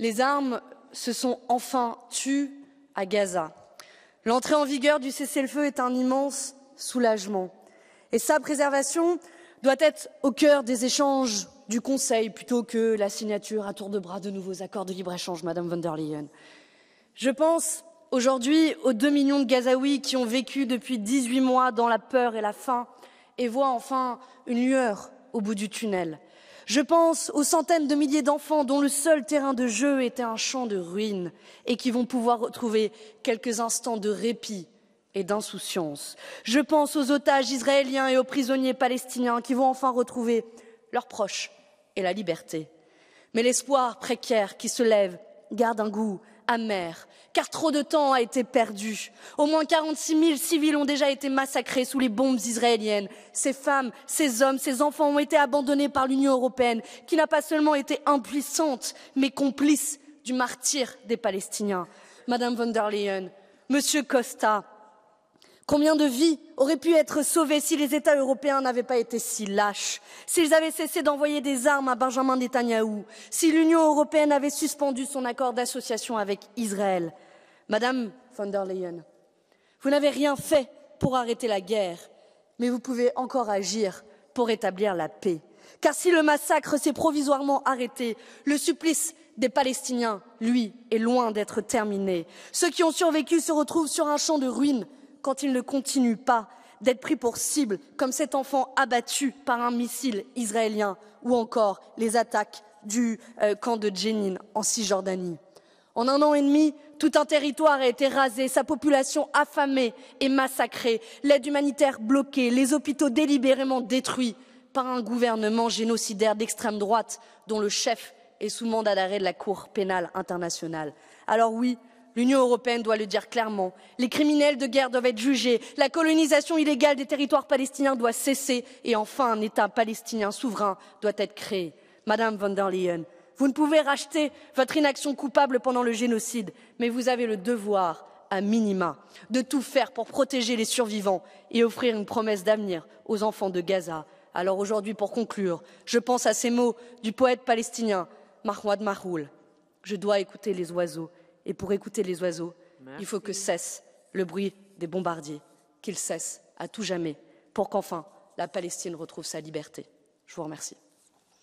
Les armes se sont enfin tues à Gaza. L'entrée en vigueur du cessez-le-feu est un immense soulagement. Et sa préservation doit être au cœur des échanges du Conseil plutôt que la signature à tour de bras de nouveaux accords de libre-échange, Madame von der Leyen. Je pense aujourd'hui aux 2 millions de Gazaouis qui ont vécu depuis 18 mois dans la peur et la faim et voient enfin une lueur au bout du tunnel. Je pense aux centaines de milliers d'enfants dont le seul terrain de jeu était un champ de ruines et qui vont pouvoir retrouver quelques instants de répit et d'insouciance. Je pense aux otages israéliens et aux prisonniers palestiniens qui vont enfin retrouver leurs proches et la liberté. Mais l'espoir précaire qui se lève garde un goût amer, car trop de temps a été perdu. Au moins 46 000 civils ont déjà été massacrés sous les bombes israéliennes. Ces femmes, ces hommes, ces enfants ont été abandonnés par l'Union européenne, qui n'a pas seulement été impuissante, mais complice du martyre des Palestiniens. Madame von der Leyen, Monsieur Costa, combien de vies auraient pu être sauvées si les États européens n'avaient pas été si lâches, s'ils avaient cessé d'envoyer des armes à Benjamin Netanyahou, si l'Union européenne avait suspendu son accord d'association avec Israël. Madame von der Leyen, vous n'avez rien fait pour arrêter la guerre, mais vous pouvez encore agir pour établir la paix. Car si le massacre s'est provisoirement arrêté, le supplice des Palestiniens, lui, est loin d'être terminé. Ceux qui ont survécu se retrouvent sur un champ de ruines quand ils ne continuent pas d'être pris pour cible, comme cet enfant abattu par un missile israélien, ou encore les attaques du camp de Jenin en Cisjordanie. En 1 an et demi, tout un territoire a été rasé, sa population affamée et massacrée, l'aide humanitaire bloquée, les hôpitaux délibérément détruits par un gouvernement génocidaire d'extrême droite dont le chef est sous mandat d'arrêt de la Cour pénale internationale. Alors oui, l'Union européenne doit le dire clairement, les criminels de guerre doivent être jugés, la colonisation illégale des territoires palestiniens doit cesser et enfin un État palestinien souverain doit être créé. Madame von der Leyen, vous ne pouvez racheter votre inaction coupable pendant le génocide, mais vous avez le devoir, à minima, de tout faire pour protéger les survivants et offrir une promesse d'avenir aux enfants de Gaza. Alors aujourd'hui, pour conclure, je pense à ces mots du poète palestinien Mahmoud Mahoul. Je dois écouter les oiseaux. Et pour écouter les oiseaux, il faut que cesse le bruit des bombardiers, qu'il cesse à tout jamais, pour qu'enfin la Palestine retrouve sa liberté. Je vous remercie.